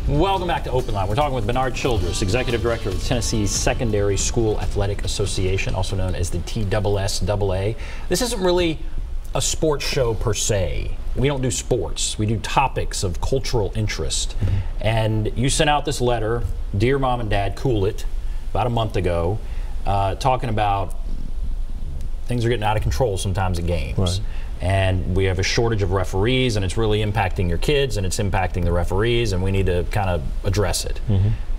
Welcome back to OpenLine. We're talking with Bernard Childress, Executive Director of the Tennessee Secondary School Athletic Association, also known as the TSSAA. This isn't really a sports show per se. We don't do sports. We do topics of cultural interest. And you sent out this letter, Dear Mom and Dad, Cool It, about a month ago, talking about things are getting out of control sometimes at games. Right. And we have a shortage of referees, and it's really impacting your kids, and it's impacting the referees, and we need to kind of address it.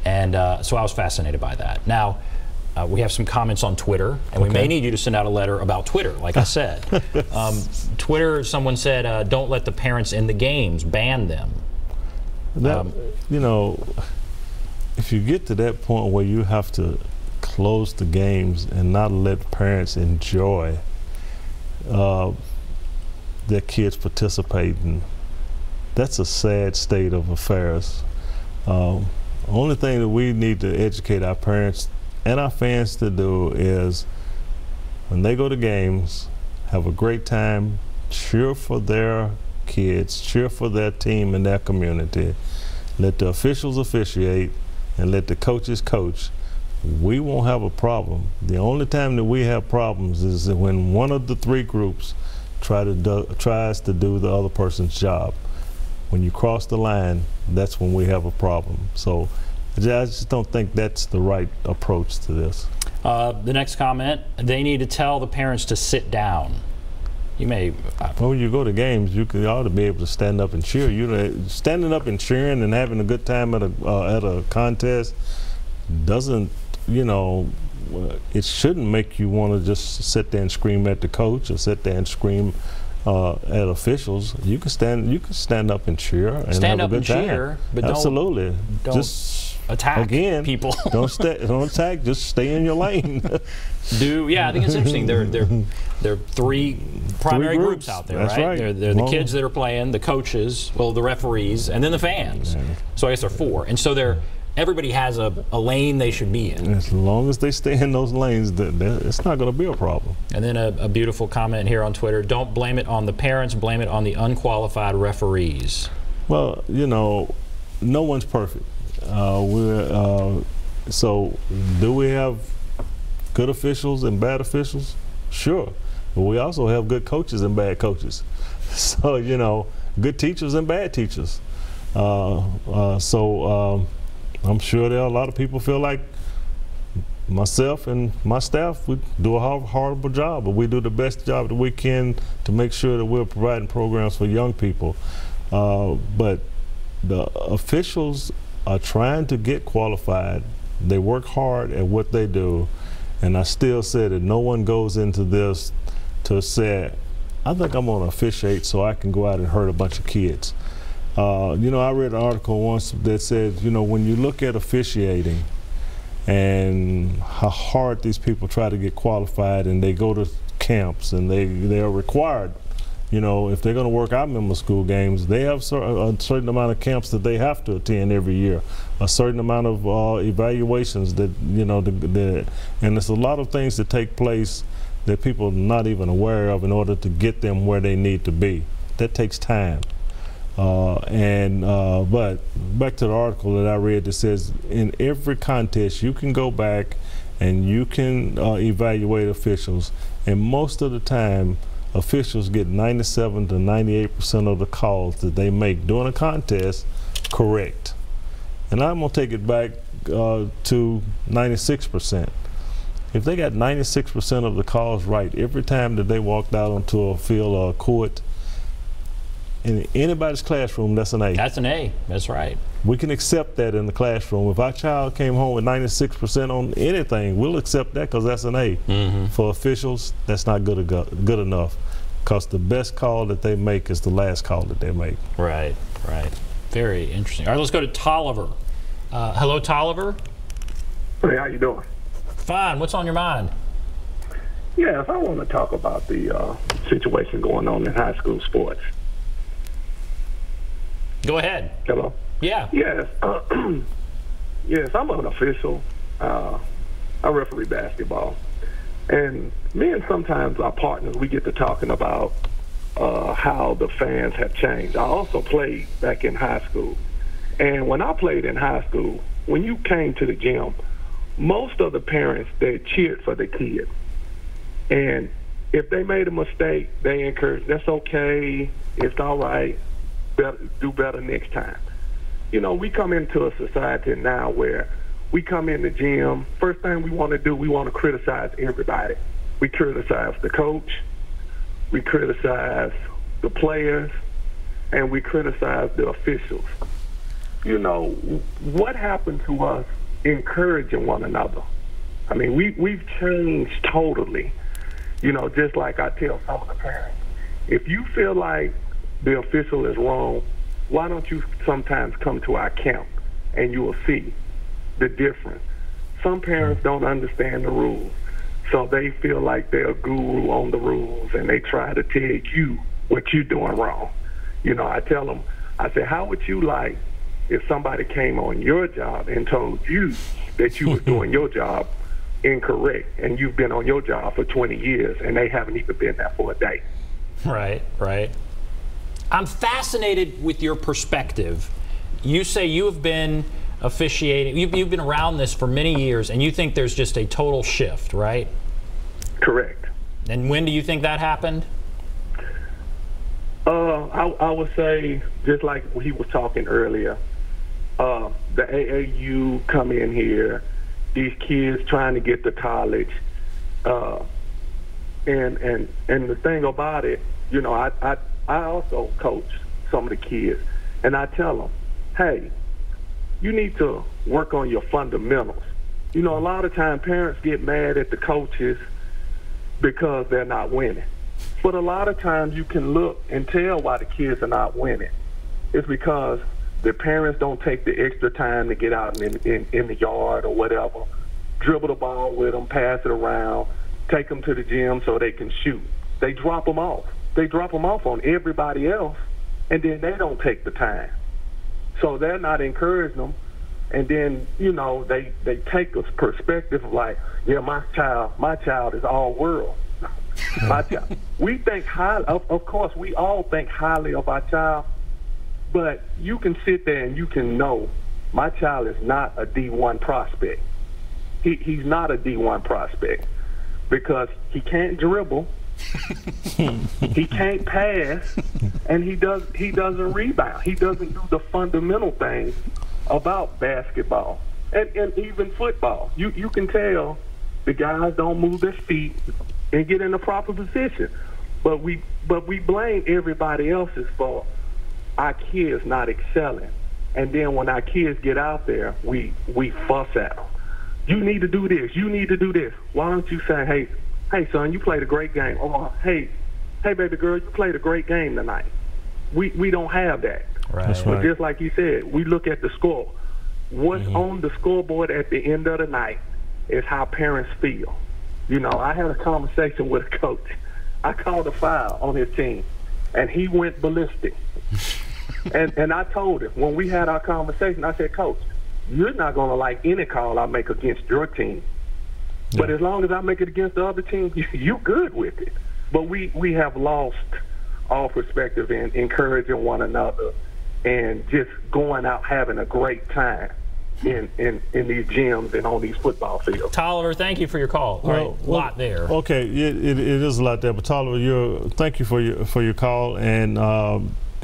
And so I was fascinated by that. Now, we have some comments on Twitter, and we may need you to send out a letter about Twitter, like I said. Twitter, someone said, don't let the parents in the games, ban them. That, you know, if you get to that point where you have to close the games and not let parents enjoy their kids participating, that's a sad state of affairs. Only thing that we need to educate our parents and our fans to do is when they go to games, have a great time, cheer for their kids, cheer for their team and their community, let the officials officiate, and let the coaches coach. We won't have a problem. The only time that we have problems is when one of the three groups tries to do the other person's job. When you cross the line, that's when we have a problem. So I just don't think that's the right approach to this. The next comment, they need to tell the parents to sit down. You may... when you go to games, you ought to be able to stand up and cheer. Standing up and cheering and having a good time at a contest doesn't, you know, it shouldn't make you want to just sit there and scream at the coach or sit there and scream at officials. You can stand up and cheer and stand have up a good and time. Cheer, but absolutely. Don't just attack people. don't attack. Just stay in your lane. Yeah, I think it's interesting. There are three primary groups out there, That's right? They're the kids that are playing, the coaches, well, the referees, and then the fans. So I guess there are four, and so everybody has a lane they should be in. As long as they stay in those lanes, it's not going to be a problem. And then a beautiful comment here on Twitter, don't blame it on the parents, blame it on the unqualified referees. Well, you know, no one's perfect. So do we have good officials and bad officials? Sure. But we also have good coaches and bad coaches. So, you know, good teachers and bad teachers. I'm sure there are a lot of people feel like myself and my staff would do a horrible job, but we do the best job that we can to make sure that we're providing programs for young people. But the officials are trying to get qualified. They work hard at what they do, and I still say that no one goes into this to say, I think I'm going to officiate so I can go out and hurt a bunch of kids. You know, I read an article once that said, you know, when you look at officiating and how hard these people try to get qualified, and they go to camps and they are required, you know, if they're going to work out member school games, they have a certain amount of camps that they have to attend every year, a certain amount of evaluations that, you know, and there's a lot of things that take place that people are not even aware of in order to get them where they need to be. That takes time. But back to the article that I read that says in every contest you can go back and you can evaluate officials, and most of the time officials get 97 to 98% of the calls that they make during a contest correct. And I'm going to take it back to 96%. If they got 96% of the calls right every time that they walked out onto a field or a court, in anybody's classroom, that's an A. That's an A, that's right. We can accept that in the classroom. If our child came home with 96% on anything, we'll accept that because that's an A. For officials, that's not good enough, because the best call that they make is the last call that they make. Right, right. Very interesting. All right, let's go to Tolliver. Hello, Tolliver. Hey, how you doing? Fine. What's on your mind? Yes, I want to talk about the situation going on in high school sports. Go ahead. Hello? Yeah. Yes. Yes, I'm an official. I referee basketball. And me and sometimes our partners, we get to talking about how the fans have changed. I also played back in high school. And when I played in high school, when you came to the gym, most of the parents, they cheered for the kid. And if they made a mistake, they encouraged, that's okay, it's all right, do better next time. You know, we come into a society now where we come in the gym, first thing we want to do, we want to criticize everybody. We criticize the coach, we criticize the players, and we criticize the officials. You know, what happened to us encouraging one another? I mean, we've changed totally. You know, just like I tell some of the parents, if you feel like the official is wrong, why don't you sometimes come to our camp and you will see the difference. Some parents don't understand the rules, so they feel like they're a guru on the rules and they try to tell you what you're doing wrong. You know, I tell them, I say, how would you like if somebody came on your job and told you that you was doing your job incorrect and you've been on your job for 20 years and they haven't even been there for a day? Right, right. I'm fascinated with your perspective. You say you have been officiating, you've been around this for many years, and you think there's just a total shift, right? Correct. And when do you think that happened? I would say, just like he was talking earlier, the AAU come in here, these kids trying to get to college, and the thing about it, you know, I also coach some of the kids, and I tell them, hey, you need to work on your fundamentals. You know, a lot of times parents get mad at the coaches because they're not winning. But a lot of times you can look and tell why the kids are not winning. It's because the parents don't take the extra time to get out in the yard or whatever, dribble the ball with them, pass it around, take them to the gym so they can shoot. They drop them off. They drop them off on everybody else, and then they don't take the time. So they're not encouraging them. And then, you know, they take a perspective of like, yeah, my child is all world. My child. We think highly, of course, we all think highly of our child, but you can sit there and you can know my child is not a D1 prospect. He's not a D1 prospect because he can't dribble, he can't pass, and he doesn't rebound. He doesn't do the fundamental things about basketball and even football. You can tell the guys don't move their feet and get in the proper position, but we blame everybody else's for our kids not excelling. And then when our kids get out there, we fuss at them. You need to do this. You need to do this. Why don't you say, hey, son, you played a great game. Or, hey, baby girl, you played a great game tonight. We don't have that. Right. That's But right. just like you said, we look at the score. What's on the scoreboard at the end of the night is how parents feel. You know, I had a conversation with a coach. I called a foul on his team, and he went ballistic. and I told him, when we had our conversation, I said, Coach, you're not going to like any call I make against your team. But as long as I make it against the other team, you good with it. But we have lost all perspective in encouraging one another and just going out having a great time in these gyms and on these football fields. Tolliver, thank you for your call. All right, lot there. Okay, it is a lot there, but Tolliver, thank you for your call, and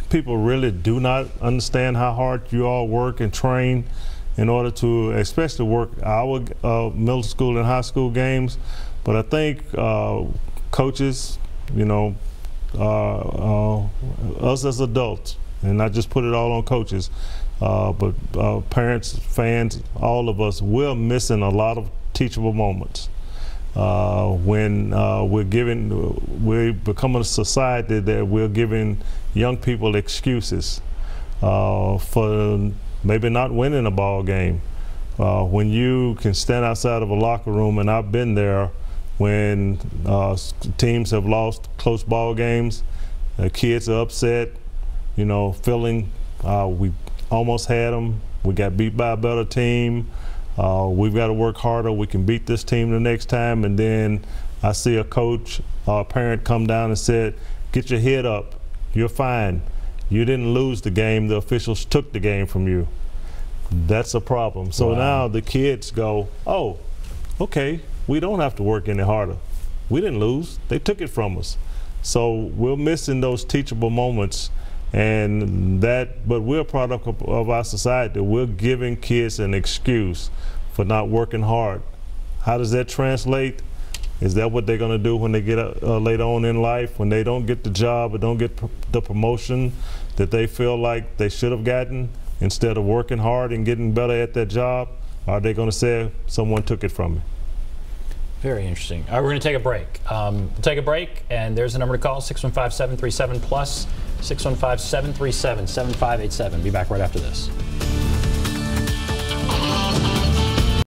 people really do not understand how hard you all work and train in order to especially work our middle school and high school games. But I think coaches, you know, us as adults, and not just put it all on coaches, but parents, fans, all of us, we're missing a lot of teachable moments when we're becoming a society that we're giving young people excuses for maybe not winning a ball game. When you can stand outside of a locker room, and I've been there when teams have lost close ball games, kids are upset, you know, feeling we almost had them, we got beat by a better team, we've got to work harder, we can beat this team the next time. And then I see a coach or a parent come down and said, get your head up, you're fine. You didn't lose the game, the officials took the game from you. that's a problem. So now the kids go, oh, okay, we don't have to work any harder. We didn't lose. They took it from us. So we're missing those teachable moments, and but we're a product of our society. We're giving kids an excuse for not working hard. How does that translate? Is that what they're going to do when they get later on in life, when they don't get the job or don't get the promotion that they feel like they should have gotten, instead of working hard and getting better at that job? Are they going to say someone took it from me? Very interesting. All right, we're going to take a break. We'll take a break, and there's the number to call, 615-737-PLUS, 615-737-7587. Be back right after this.